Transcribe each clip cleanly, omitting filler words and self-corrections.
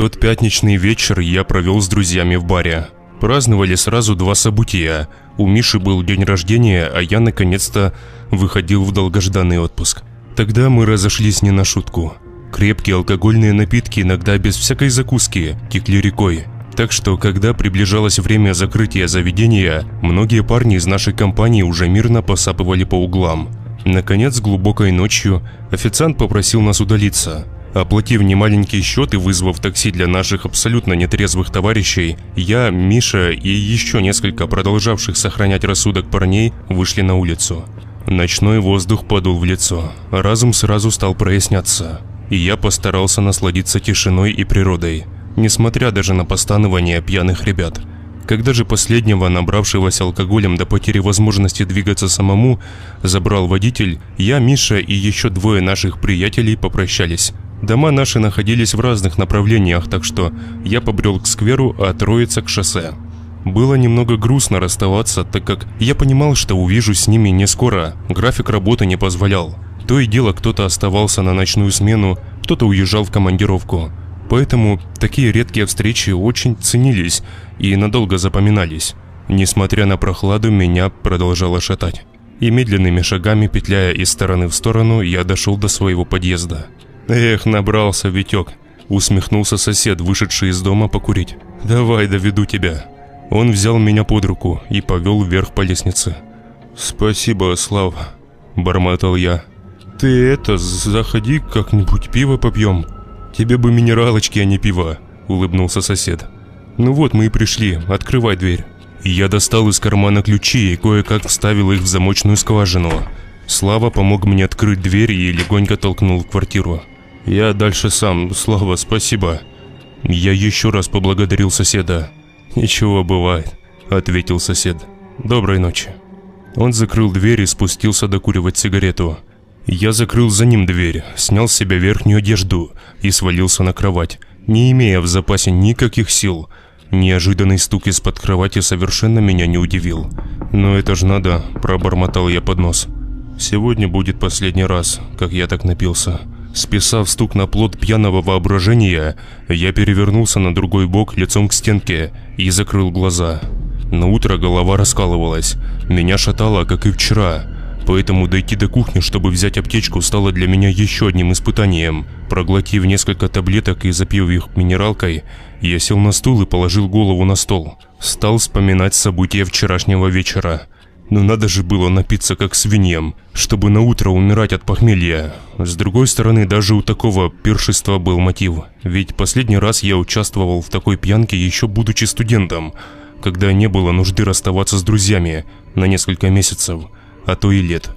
Тот пятничный вечер я провел с друзьями в баре. Праздновали сразу два события. У Миши был день рождения, а я наконец-то выходил в долгожданный отпуск. Тогда мы разошлись не на шутку. Крепкие алкогольные напитки иногда без всякой закуски текли рекой. Так что, когда приближалось время закрытия заведения, многие парни из нашей компании уже мирно посапывали по углам. Наконец, глубокой ночью официант попросил нас удалиться. Оплатив немаленький счет и вызвав такси для наших абсолютно нетрезвых товарищей, я, Миша и еще несколько продолжавших сохранять рассудок парней вышли на улицу. Ночной воздух подул в лицо, разум сразу стал проясняться, и я постарался насладиться тишиной и природой, несмотря даже на постановления пьяных ребят. Когда же последнего, набравшегося алкоголем до потери возможности двигаться самому, забрал водитель, я, Миша и еще двое наших приятелей попрощались. Дома наши находились в разных направлениях, так что я побрел к скверу, а Троица к шоссе. Было немного грустно расставаться, так как я понимал, что увижусь с ними не скоро, график работы не позволял. То и дело, кто-то оставался на ночную смену, кто-то уезжал в командировку. Поэтому такие редкие встречи очень ценились и надолго запоминались. Несмотря на прохладу, меня продолжало шатать. И медленными шагами, петляя из стороны в сторону, я дошел до своего подъезда. «Эх, набрался, Витек», – усмехнулся сосед, вышедший из дома покурить. «Давай, доведу тебя». Он взял меня под руку и повел вверх по лестнице. «Спасибо, Слава», – бормотал я. «Ты заходи как-нибудь, пиво попьем». «Тебе бы минералочки, а не пиво», – улыбнулся сосед. «Ну вот мы и пришли, открывай дверь». Я достал из кармана ключи и кое-как вставил их в замочную скважину. Слава помог мне открыть дверь и легонько толкнул в квартиру. «Я дальше сам, Слава, спасибо». Я еще раз поблагодарил соседа. «Ничего, бывает», – ответил сосед. «Доброй ночи». Он закрыл дверь и спустился докуривать сигарету. Я закрыл за ним дверь, снял с себя верхнюю одежду и свалился на кровать, не имея в запасе никаких сил. Неожиданный стук из-под кровати совершенно меня не удивил. «Но это ж надо», – пробормотал я под нос. «Сегодня будет последний раз, как я так напился». Списав стук на плод пьяного воображения, я перевернулся на другой бок лицом к стенке и закрыл глаза. На утро голова раскалывалась, меня шатало, как и вчера, поэтому дойти до кухни, чтобы взять аптечку, стало для меня еще одним испытанием. Проглотив несколько таблеток и запив их минералкой, я сел на стул и положил голову на стол. Стал вспоминать события вчерашнего вечера. Но надо же было напиться как свиньям, чтобы на утро умирать от похмелья. С другой стороны, даже у такого пиршества был мотив. Ведь последний раз я участвовал в такой пьянке еще будучи студентом, когда не было нужды расставаться с друзьями на несколько месяцев, а то и лет.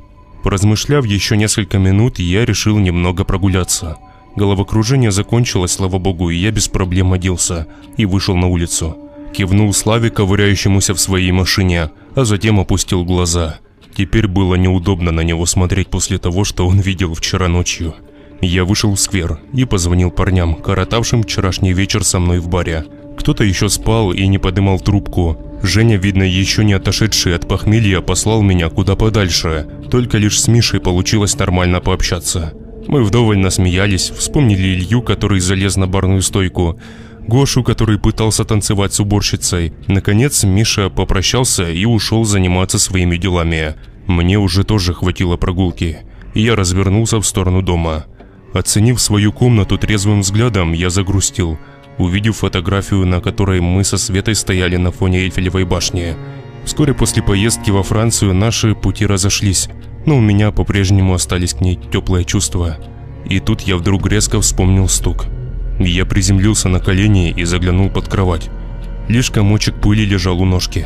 Поразмышляв еще несколько минут, я решил немного прогуляться. Головокружение закончилось, слава богу, и я без проблем оделся и вышел на улицу. Кивнул Славе, ковыряющемуся в своей машине, а затем опустил глаза. Теперь было неудобно на него смотреть после того, что он видел вчера ночью. Я вышел в сквер и позвонил парням, коротавшим вчерашний вечер со мной в баре. Кто-то еще спал и не подымал трубку. Женя, видно, еще не отошедший от похмелья, послал меня куда подальше. Только лишь с Мишей получилось нормально пообщаться. Мы вдоволь насмеялись, вспомнили Илью, который залез на барную стойку, Гошу, который пытался танцевать с уборщицей. Наконец Миша попрощался и ушел заниматься своими делами. Мне уже тоже хватило прогулки, и я развернулся в сторону дома. Оценив свою комнату трезвым взглядом, я загрустил, увидев фотографию, на которой мы со Светой стояли на фоне Эйфелевой башни. Вскоре после поездки во Францию наши пути разошлись, но у меня по-прежнему остались к ней теплые чувства. И тут я вдруг резко вспомнил стук. Я приземлился на колени и заглянул под кровать. Лишь комочек пыли лежал у ножки.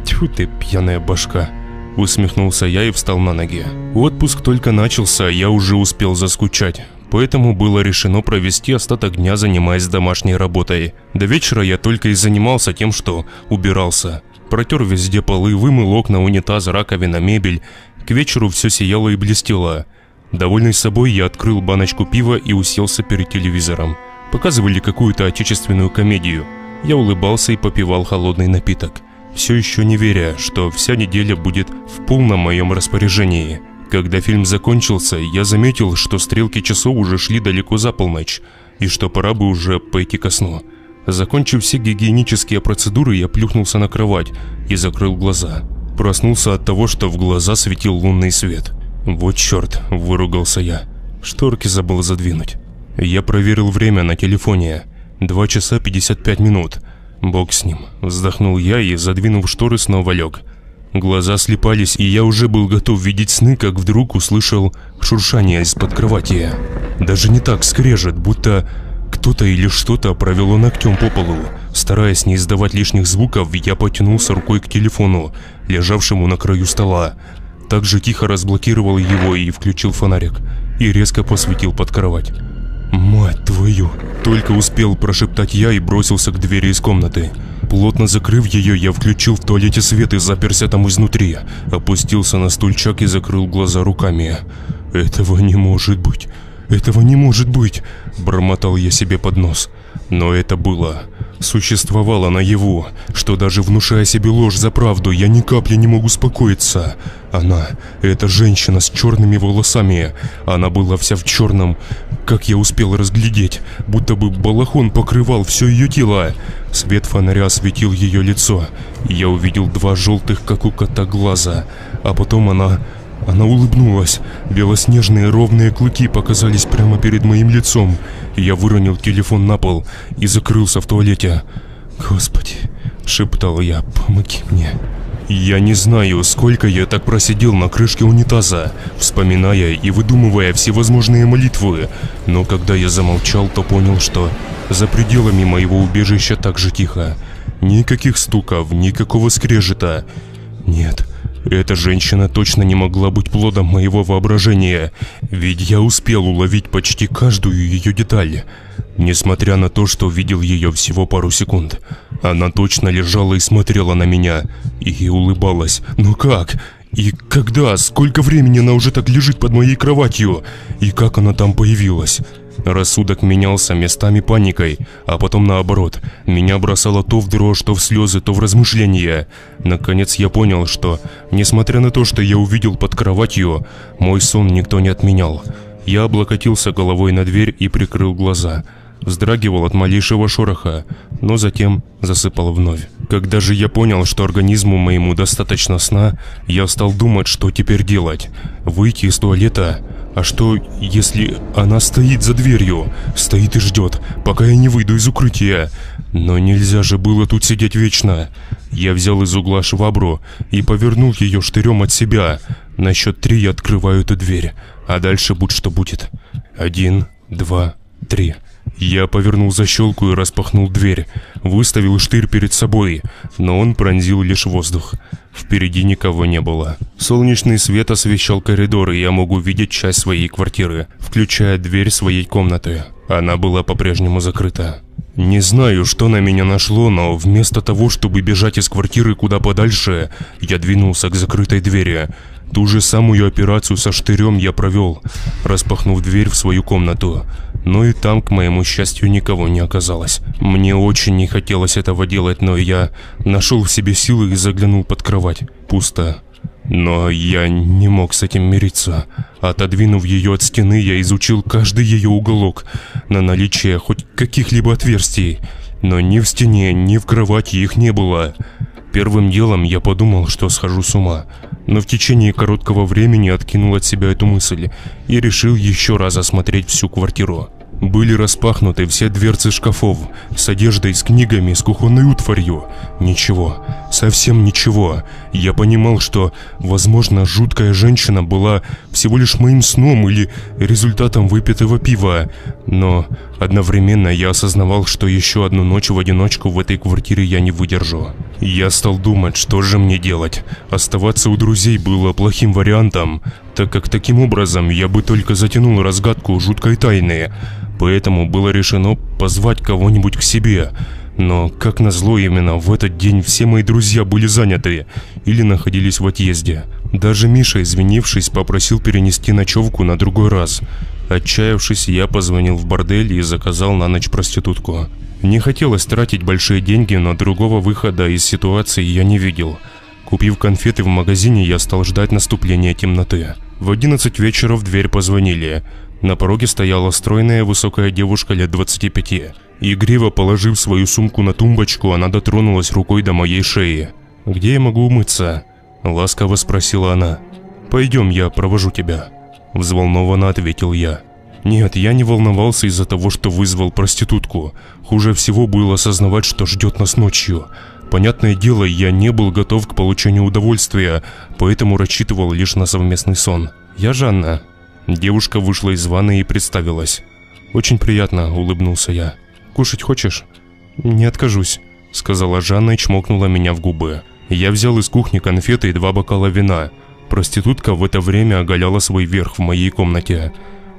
«Тьфу ты, пьяная башка!» – усмехнулся я и встал на ноги. Отпуск только начался, я уже успел заскучать. Поэтому было решено провести остаток дня, занимаясь домашней работой. До вечера я только и занимался тем, что убирался. Протер везде полы, вымыл окна, унитаз, раковина, мебель. К вечеру все сияло и блестело. Довольный собой, я открыл баночку пива и уселся перед телевизором. Показывали какую-то отечественную комедию. Я улыбался и попивал холодный напиток, все еще не веря, что вся неделя будет в полном моем распоряжении. Когда фильм закончился, я заметил, что стрелки часов уже шли далеко за полночь. и что пора бы уже пойти ко сну. Закончив все гигиенические процедуры, я плюхнулся на кровать и закрыл глаза. Проснулся от того, что в глаза светил лунный свет. «Вот черт!» – выругался я. Шторки забыл задвинуть. Я проверил время на телефоне. 2 часа 55 минут. Бог с ним. Вздохнул я и, задвинув шторы, снова лег. Глаза слепались, и я уже был готов видеть сны, как вдруг услышал шуршание из-под кровати. Даже не так, скрежет, будто кто-то или что-то провело ногтем по полу. Стараясь не издавать лишних звуков, я потянулся рукой к телефону, лежавшему на краю стола. Также тихо разблокировал его и включил фонарик, и резко посветил под кровать. «Мать твою!» Только успел прошептать я и бросился к двери из комнаты. Плотно закрыв ее, я включил в туалете свет и заперся там изнутри. Опустился на стульчак и закрыл глаза руками. «Этого не может быть! Этого не может быть!» Бормотал я себе под нос. Но это было. Существовало наяву, что даже внушая себе ложь за правду, я ни капли не мог успокоиться. Она, эта женщина с черными волосами, она была вся в черном, как я успел разглядеть, будто бы балахон покрывал все ее тело. Свет фонаря осветил ее лицо, и я увидел 2 желтых, как у кота, глаза, а потом она улыбнулась. Белоснежные ровные клыки показались прямо перед моим лицом. Я выронил телефон на пол и закрылся в туалете. «Господи!» – шептал я, «помоги мне!» Я не знаю, сколько я так просидел на крышке унитаза, вспоминая и выдумывая всевозможные молитвы, но когда я замолчал, то понял, что за пределами моего убежища так же тихо. Никаких стуков, никакого скрежета. Нет. Эта женщина точно не могла быть плодом моего воображения, ведь я успел уловить почти каждую ее деталь. Несмотря на то, что видел ее всего пару секунд, она точно лежала и смотрела на меня, и улыбалась. Но как? И когда? Сколько времени она уже так лежит под моей кроватью? И как она там появилась? Рассудок менялся местами паникой, а потом наоборот. Меня бросало то в дрожь, то в слезы, то в размышления. Наконец я понял, что, несмотря на то, что я увидел под кроватью, мой сон никто не отменял. Я облокотился головой на дверь и прикрыл глаза. Вздрагивал от малейшего шороха, но затем засыпал вновь. Когда же я понял, что организму моему достаточно сна, я стал думать, что теперь делать. Выйти из туалета? А что, если она стоит за дверью? Стоит и ждет, пока я не выйду из укрытия. Но нельзя же было тут сидеть вечно. Я взял из угла швабру и повернул ее штырем от себя. На счет 3 я открываю эту дверь, а дальше будь что будет. 1, 2, 3. Я повернул защелку и распахнул дверь, выставил штырь перед собой, но он пронзил лишь воздух. Впереди никого не было. Солнечный свет освещал коридор, и я мог увидеть часть своей квартиры, включая дверь своей комнаты. Она была по-прежнему закрыта. Не знаю, что на меня нашло, но вместо того, чтобы бежать из квартиры куда подальше, я двинулся к закрытой двери. Ту же самую операцию со штырем я провел, распахнув дверь в свою комнату. Но и там, к моему счастью, никого не оказалось. Мне очень не хотелось этого делать, но я нашел в себе силы и заглянул под кровать. Пусто. Но я не мог с этим мириться. Отодвинув ее от стены, я изучил каждый ее уголок на наличие хоть каких-либо отверстий. Но ни в стене, ни в кровати их не было. Первым делом я подумал, что схожу с ума. Но в течение короткого времени откинул от себя эту мысль и решил еще раз осмотреть всю квартиру. Были распахнуты все дверцы шкафов с одеждой, с книгами, с кухонной утварью. Ничего, совсем ничего. Я понимал, что, возможно, жуткая женщина была всего лишь моим сном или результатом выпитого пива. Но одновременно я осознавал, что еще одну ночь в одиночку в этой квартире я не выдержу. Я стал думать, что же мне делать. Оставаться у друзей было плохим вариантом, так как таким образом я бы только затянул разгадку жуткой тайны. Поэтому было решено позвать кого-нибудь к себе. Но, как назло, именно в этот день все мои друзья были заняты или находились в отъезде. Даже Миша, извинившись, попросил перенести ночевку на другой раз. Отчаявшись, я позвонил в бордель и заказал на ночь проститутку. Не хотелось тратить большие деньги, но другого выхода из ситуации я не видел. Купив конфеты в магазине, я стал ждать наступления темноты. В 11 вечера в дверь позвонили. На пороге стояла стройная высокая девушка лет 25. Игриво положив свою сумку на тумбочку, она дотронулась рукой до моей шеи. «Где я могу умыться?» – ласково спросила она. «Пойдем, я провожу тебя», – взволнованно ответил я. Нет, я не волновался из-за того, что вызвал проститутку. Хуже всего было осознавать, что ждет нас ночью. Понятное дело, я не был готов к получению удовольствия, поэтому рассчитывал лишь на совместный сон. «Я Жанна». Девушка вышла из ванной и представилась. «Очень приятно», – улыбнулся я. «Кушать хочешь?» «Не откажусь», – сказала Жанна и чмокнула меня в губы. Я взял из кухни конфеты и 2 бокала вина. Проститутка в это время оголяла свой верх в моей комнате.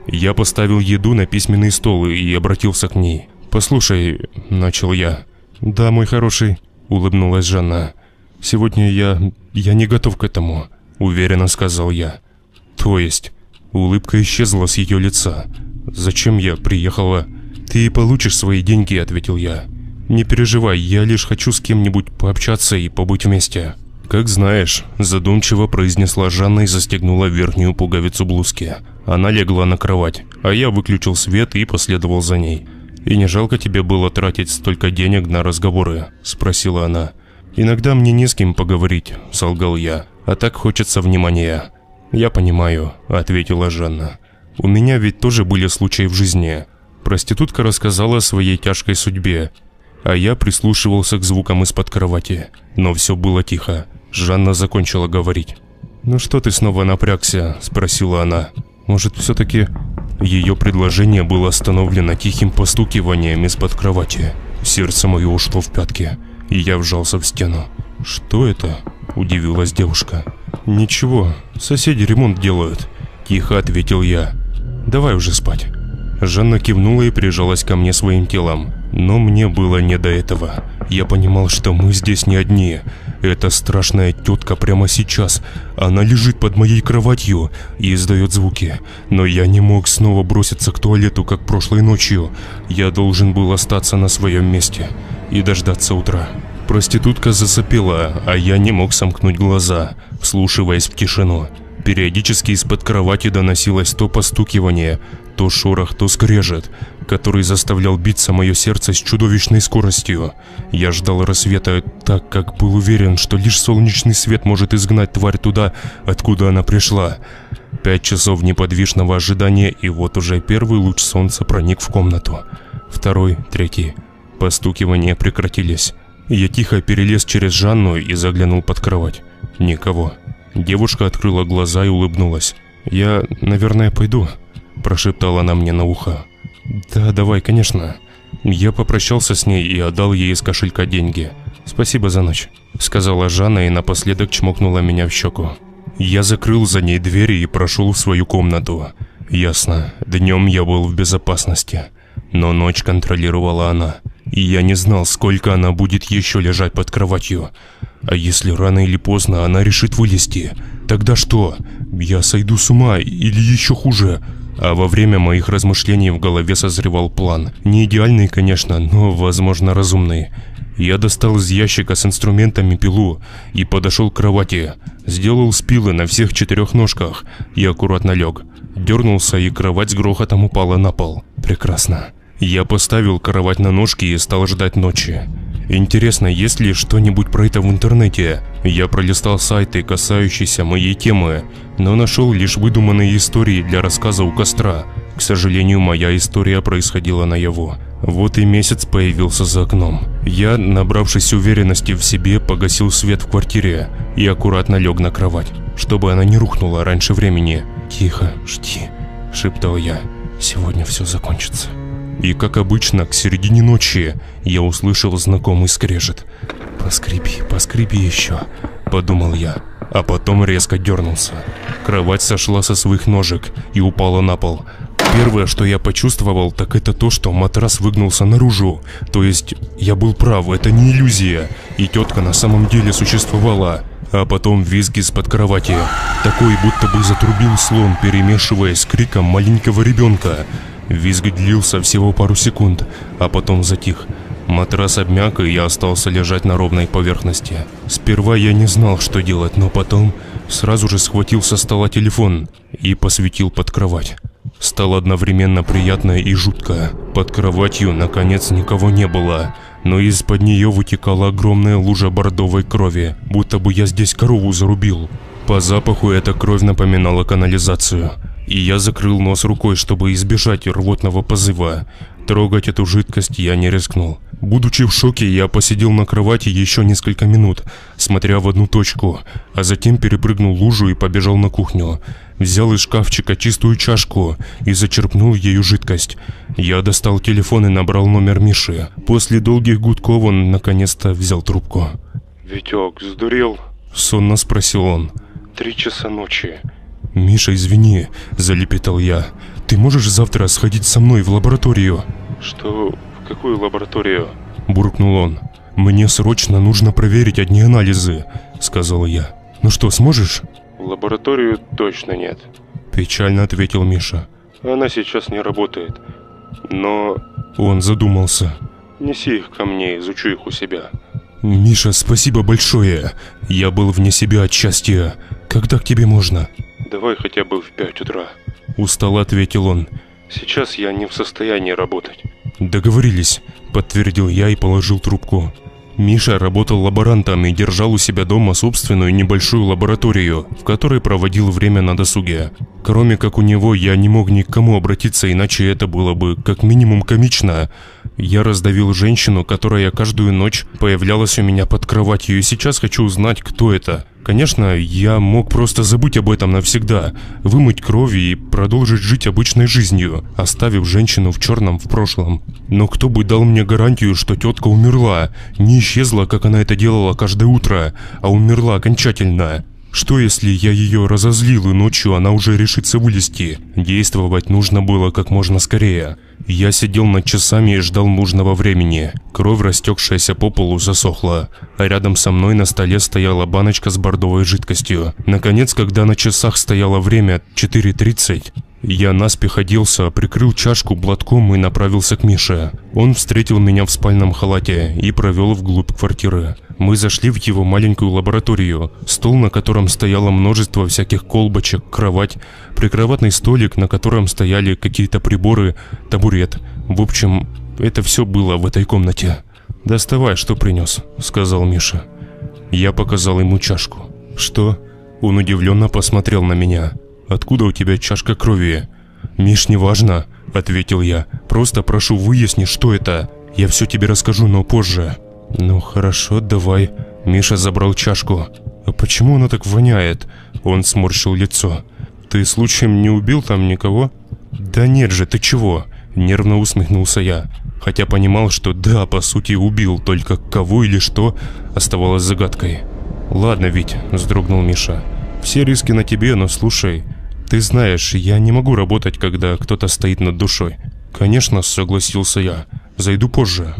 Я поставил еду на письменный стол и обратился к ней. «Послушай», – начал я. «Да, мой хороший», – улыбнулась Жанна. «Сегодня я не готов к этому», – уверенно сказал я. «То есть?» Улыбка исчезла с ее лица. «Зачем я приехала?» «Ты получишь свои деньги», – ответил я. «Не переживай, я лишь хочу с кем-нибудь пообщаться и побыть вместе». «Как знаешь», – задумчиво произнесла Жанна и застегнула верхнюю пуговицу блузки. Она легла на кровать, а я выключил свет и последовал за ней. «И не жалко тебе было тратить столько денег на разговоры?» – спросила она. «Иногда мне не с кем поговорить», – солгал я. «А так хочется внимания». «Я понимаю», – ответила Жанна. «У меня ведь тоже были случаи в жизни». Проститутка рассказала о своей тяжкой судьбе, а я прислушивался к звукам из-под кровати. Но все было тихо. Жанна закончила говорить. «Ну что ты снова напрягся?» – спросила она. «Может, все-таки...» Ее предложение было остановлено тихим постукиванием из-под кровати. Сердце мое ушло в пятки, и я вжался в стену. «Что это?» – удивилась девушка. «Ничего, соседи ремонт делают», – тихо ответил я. «Давай уже спать». Жанна кивнула и прижалась ко мне своим телом. Но мне было не до этого. Я понимал, что мы здесь не одни. Эта страшная тетка прямо сейчас. Она лежит под моей кроватью и издает звуки. Но я не мог снова броситься к туалету, как прошлой ночью. Я должен был остаться на своем месте и дождаться утра. Проститутка засопела, а я не мог сомкнуть глаза, вслушиваясь в тишину. Периодически из-под кровати доносилось то постукивание, то шорох, то скрежет, который заставлял биться мое сердце с чудовищной скоростью. Я ждал рассвета, так как был уверен, что лишь солнечный свет может изгнать тварь туда, откуда она пришла. 5 часов неподвижного ожидания, и вот уже первый луч солнца проник в комнату. 2-й, 3-й. Постукивания прекратились. Я тихо перелез через Жанну и заглянул под кровать. Никого. Девушка открыла глаза и улыбнулась. «Я, наверное, пойду», – прошептала она мне на ухо. «Да, давай, конечно». Я попрощался с ней и отдал ей из кошелька деньги. «Спасибо за ночь», – сказала Жанна и напоследок чмокнула меня в щеку. Я закрыл за ней двери и прошел в свою комнату. Ясно, днем я был в безопасности, но ночь контролировала она. И я не знал, сколько она будет еще лежать под кроватью. А если рано или поздно она решит вылезти, тогда что? Я сойду с ума или еще хуже? А во время моих размышлений в голове созревал план. Не идеальный, конечно, но, возможно, разумный. Я достал из ящика с инструментами пилу и подошел к кровати. Сделал спилы на всех 4 ножках и аккуратно лег. Дернулся, и кровать с грохотом упала на пол. Прекрасно. Я поставил кровать на ножки и стал ждать ночи. Интересно, есть ли что-нибудь про это в интернете? Я пролистал сайты, касающиеся моей темы, но нашел лишь выдуманные истории для рассказа у костра. К сожалению, моя история происходила наяву. Вот и месяц появился за окном. Я, набравшись уверенности в себе, погасил свет в квартире и аккуратно лег на кровать, чтобы она не рухнула раньше времени. «Тихо, жди», – шептал я, – «сегодня все закончится». И, как обычно, к середине ночи я услышал знакомый скрежет. «Поскреби, поскреби еще», – подумал я, а потом резко дернулся. Кровать сошла со своих ножек и упала на пол. Первое, что я почувствовал, так это то, что матрас выгнулся наружу. То есть я был прав, это не иллюзия, и тетка на самом деле существовала. А потом визг из-под кровати, такой, будто бы затрубил слон, перемешиваясь с криком маленького ребенка. Визг длился всего пару секунд, а потом затих. Матрас обмяк, и я остался лежать на ровной поверхности. Сперва я не знал, что делать, но потом сразу же схватил со стола телефон и посветил под кровать. Стало одновременно приятно и жутко. Под кроватью, наконец, никого не было, но из-под нее вытекала огромная лужа бордовой крови, будто бы я здесь корову зарубил. По запаху эта кровь напоминала канализацию, и я закрыл нос рукой, чтобы избежать рвотного позыва. Трогать эту жидкость я не рискнул. Будучи в шоке, я посидел на кровати еще несколько минут, смотря в одну точку, а затем перепрыгнул лужу и побежал на кухню. Взял из шкафчика чистую чашку и зачерпнул ею жидкость. Я достал телефон и набрал номер Миши. После долгих гудков он наконец-то взял трубку. «Витек, сдурел?» — сонно спросил он. 3 часа ночи. «Миша, извини», — залепетал я. «Ты можешь завтра сходить со мной в лабораторию?» «Что? В какую лабораторию?» — буркнул он. «Мне срочно нужно проверить одни анализы», — сказал я. «Ну что, сможешь?» «В лабораторию точно нет», — печально ответил Миша. «Она сейчас не работает. Но...» Он задумался. «Неси их ко мне, изучу их у себя». «Миша, спасибо большое. Я был вне себя от счастья. Когда к тебе можно?» «Давай хотя бы в 5 утра». Устало ответил он. «Сейчас я не в состоянии работать». «Договорились», — подтвердил я и положил трубку. Миша работал лаборантом и держал у себя дома собственную небольшую лабораторию, в которой проводил время на досуге. Кроме как у него, я не мог ни к кому обратиться, иначе это было бы как минимум комично. Я раздавил женщину, которая каждую ночь появлялась у меня под кроватью, и сейчас хочу узнать, кто это. Конечно, я мог просто забыть об этом навсегда, вымыть кровь и продолжить жить обычной жизнью, оставив женщину в черном в прошлом. Но кто бы дал мне гарантию, что тетка умерла, не исчезла, как она это делала каждое утро, а умерла окончательно? Что если я ее разозлил, и ночью она уже решится вылезти? Действовать нужно было как можно скорее. Я сидел над часами и ждал нужного времени. Кровь, растекшаяся по полу, засохла, а рядом со мной на столе стояла баночка с бордовой жидкостью. Наконец, когда на часах стояло время 4:30, я наспех оделся, прикрыл чашку платком и направился к Мише. Он встретил меня в спальном халате и провел вглубь квартиры. Мы зашли в его маленькую лабораторию. Стол, на котором стояло множество всяких колбочек, кровать, прикроватный столик, на котором стояли какие-то приборы, табурет. В общем, это все было в этой комнате. «Доставай, что принес», — сказал Миша. Я показал ему чашку. «Что?» Он удивленно посмотрел на меня. «Откуда у тебя чашка крови?» «Миш, неважно», — ответил я. «Просто прошу, выясни, что это. Я все тебе расскажу, но позже». «Ну хорошо, давай». Миша забрал чашку. «А почему она так воняет?» Он сморщил лицо. «Ты случаем не убил там никого?» «Да нет же, ты чего?» Нервно усмехнулся я. Хотя понимал, что да, по сути убил, только кого или что оставалось загадкой. «Ладно, Вить», — вздрогнул Миша. «Все риски на тебе, но слушай, ты знаешь, я не могу работать, когда кто-то стоит над душой». «Конечно», — согласился я. «Зайду позже».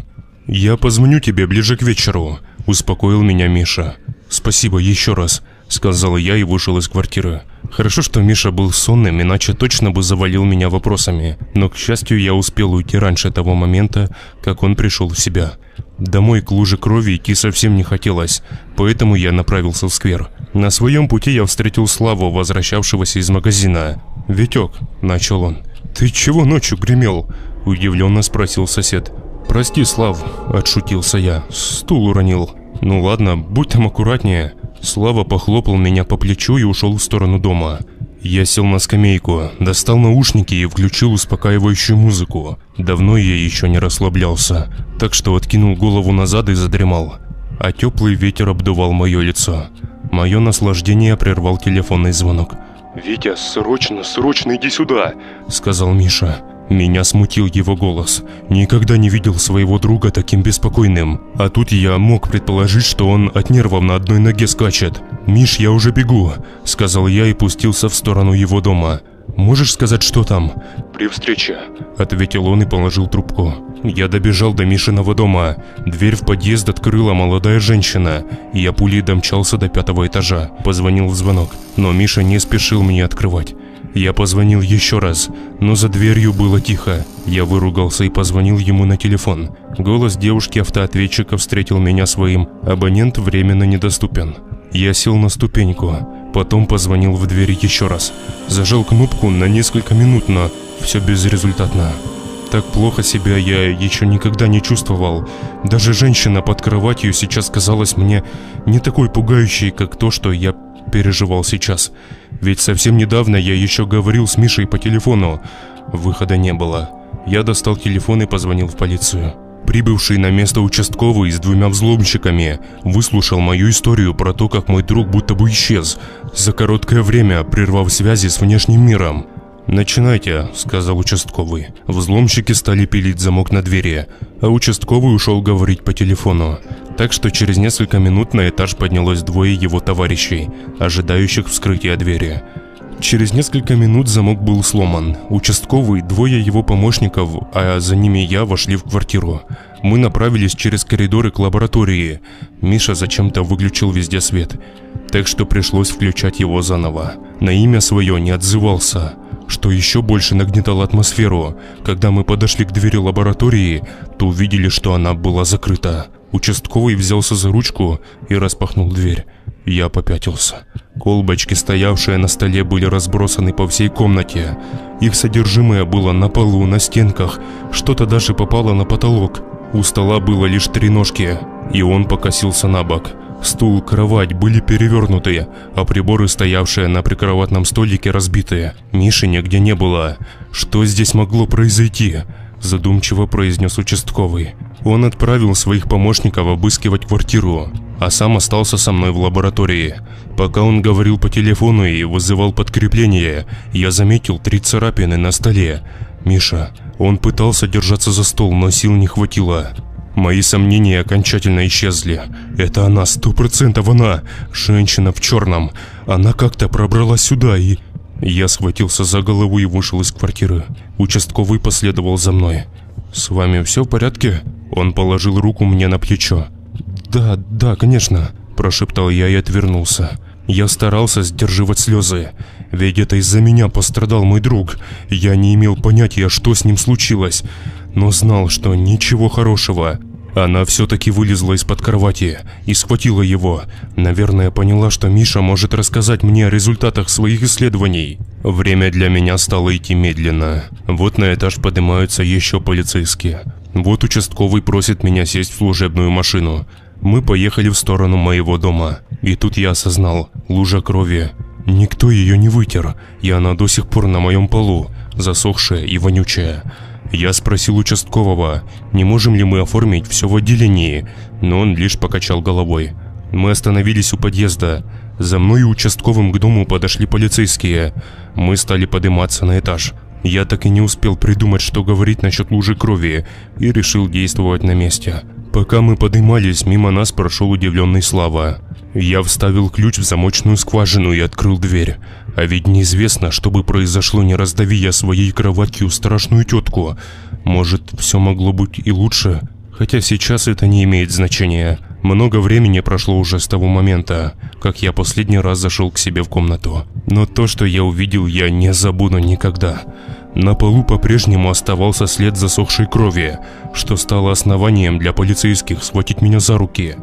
«Я позвоню тебе ближе к вечеру», — успокоил меня Миша. «Спасибо еще раз», — сказал я и вышел из квартиры. Хорошо, что Миша был сонным, иначе точно бы завалил меня вопросами. Но, к счастью, я успел уйти раньше того момента, как он пришел в себя. Домой к луже крови идти совсем не хотелось, поэтому я направился в сквер. На своем пути я встретил Славу, возвращавшегося из магазина. «Витек», — начал он, — «ты чего ночью гремел?» — удивленно спросил сосед. «Прости, Слав», — отшутился я, — «стул уронил». «Ну ладно, будь там аккуратнее». Слава похлопал меня по плечу и ушел в сторону дома. Я сел на скамейку, достал наушники и включил успокаивающую музыку. Давно я еще не расслаблялся, так что откинул голову назад и задремал. А теплый ветер обдувал мое лицо. Мое наслаждение прервал телефонный звонок. «Витя, срочно, срочно иди сюда!» — сказал Миша. Меня смутил его голос. Никогда не видел своего друга таким беспокойным. А тут я мог предположить, что он от нервов на одной ноге скачет. «Миш, я уже бегу», — сказал я и пустился в сторону его дома. «Можешь сказать, что там?» «При встрече», — ответил он и положил трубку. Я добежал до Мишиного дома. Дверь в подъезд открыла молодая женщина, и я пулей домчался до 5-го этажа. Позвонил в звонок, но Миша не спешил мне открывать. Я позвонил еще раз, но за дверью было тихо. Я выругался и позвонил ему на телефон. Голос девушки-автоответчика встретил меня своим: «Абонент временно недоступен». Я сел на ступеньку, потом позвонил в дверь еще раз. Зажал кнопку на несколько минут, но все безрезультатно. Так плохо себя я еще никогда не чувствовал. Даже женщина под кроватью сейчас казалась мне не такой пугающей, как то, что я переживал сейчас. Ведь совсем недавно я еще говорил с Мишей по телефону. Выхода не было. Я достал телефон и позвонил в полицию. Прибывший на место участковый с 2 взломщиками выслушал мою историю про то, как мой друг будто бы исчез, за короткое время прервав связи с внешним миром. «Начинайте», — сказал участковый. Взломщики стали пилить замок на двери, а участковый ушел говорить по телефону. Так что через несколько минут на этаж поднялось 2 его товарищей, ожидающих вскрытия двери. Через несколько минут замок был сломан. Участковый, 2 его помощников, а за ними я, вошли в квартиру. Мы направились через коридоры к лаборатории. Миша зачем-то выключил везде свет, так что пришлось включать его заново. На имя свое не отзывался, что еще больше нагнетало атмосферу. Когда мы подошли к двери лаборатории, то увидели, что она была закрыта. Участковый взялся за ручку и распахнул дверь. Я попятился. Колбочки, стоявшие на столе, были разбросаны по всей комнате. Их содержимое было на полу, на стенках, что-то даже попало на потолок. У стола было лишь 3 ножки, и он покосился на бок. Стул, кровать были перевернуты, а приборы, стоявшие на прикроватном столике, разбитые. Миши нигде не было. Что здесь могло произойти? Задумчиво произнес участковый. Он отправил своих помощников обыскивать квартиру, а сам остался со мной в лаборатории. Пока он говорил по телефону и вызывал подкрепление, я заметил 3 царапины на столе. Миша, он пытался держаться за стол, но сил не хватило. Мои сомнения окончательно исчезли. Это она, 100% она, женщина в черном. Она как-то пробралась сюда и... Я схватился за голову и вышел из квартиры. Участковый последовал за мной. «С вами все в порядке?» Он положил руку мне на плечо. Да, конечно», – прошептал я и отвернулся. Я старался сдерживать слезы, ведь это из-за меня пострадал мой друг. Я не имел понятия, что с ним случилось, но знал, что ничего хорошего. Она все-таки вылезла из-под кровати и схватила его. Наверное, поняла, что Миша может рассказать мне о результатах своих исследований. Время для меня стало идти медленно. Вот на этаж поднимаются еще полицейские. Вот участковый просит меня сесть в служебную машину. Мы поехали в сторону моего дома. И тут я осознал: лужа крови. Никто ее не вытер, и она до сих пор на моем полу, засохшая и вонючая. Я спросил участкового, не можем ли мы оформить все в отделении, но он лишь покачал головой. Мы остановились у подъезда. За мной и участковым к дому подошли полицейские. Мы стали подниматься на этаж. Я так и не успел придумать, что говорить насчет лужи крови, и решил действовать на месте. Пока мы поднимались, мимо нас прошел удивленный Слава. Я вставил ключ в замочную скважину и открыл дверь. А ведь неизвестно, что бы произошло, не раздави я своей кроватью страшную тетку. Может, все могло быть и лучше? Хотя сейчас это не имеет значения. Много времени прошло уже с того момента, как я последний раз зашел к себе в комнату. Но то, что я увидел, я не забуду никогда. На полу по-прежнему оставался след засохшей крови, что стало основанием для полицейских схватить меня за руки.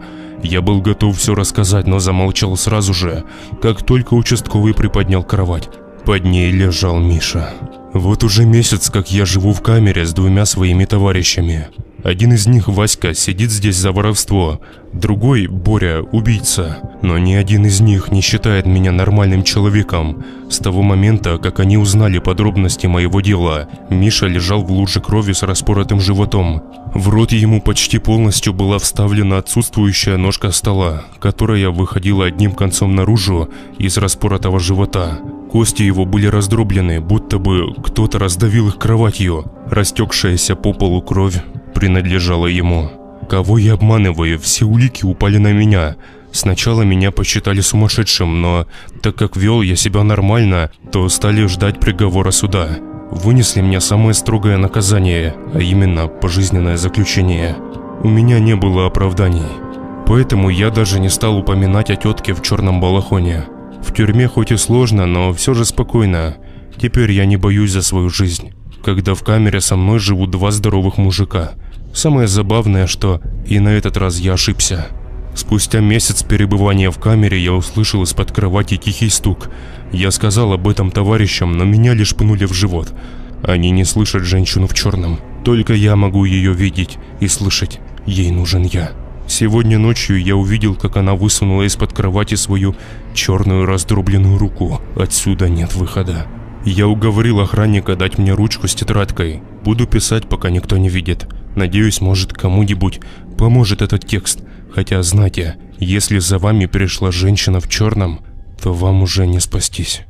Я был готов все рассказать, но замолчал сразу же, как только участковый приподнял кровать. Под ней лежал Миша. Вот уже месяц, как я живу в камере с 2 своими товарищами. Один из них, Васька, сидит здесь за воровство, другой, Боря, убийца. Но ни один из них не считает меня нормальным человеком. С того момента, как они узнали подробности моего дела, Миша лежал в луже крови с распоротым животом. В рот ему почти полностью была вставлена отсутствующая ножка стола, которая выходила одним концом наружу из распоротого живота. Кости его были раздроблены, будто бы кто-то раздавил их кроватью. Растекшаяся по полу кровь принадлежала ему. Кого я обманываю, все улики упали на меня. Сначала меня посчитали сумасшедшим, но так как вел я себя нормально, то стали ждать приговора суда. Вынесли мне самое строгое наказание, а именно пожизненное заключение. У меня не было оправданий, поэтому я даже не стал упоминать о тетке в черном балахоне. В тюрьме хоть и сложно, но все же спокойно. Теперь я не боюсь за свою жизнь, когда в камере со мной живут 2 здоровых мужика. Самое забавное, что и на этот раз я ошибся. Спустя месяц перебывания в камере я услышал из-под кровати тихий стук. Я сказал об этом товарищам, но меня лишь пнули в живот. Они не слышат женщину в черном. Только я могу ее видеть и слышать. Ей нужен я. Сегодня ночью я увидел, как она высунула из-под кровати свою черную раздробленную руку. Отсюда нет выхода. Я уговорил охранника дать мне ручку с тетрадкой. Буду писать, пока никто не видит. Надеюсь, может, кому-нибудь поможет этот текст. Хотя, знайте, если за вами пришла женщина в черном, то вам уже не спастись.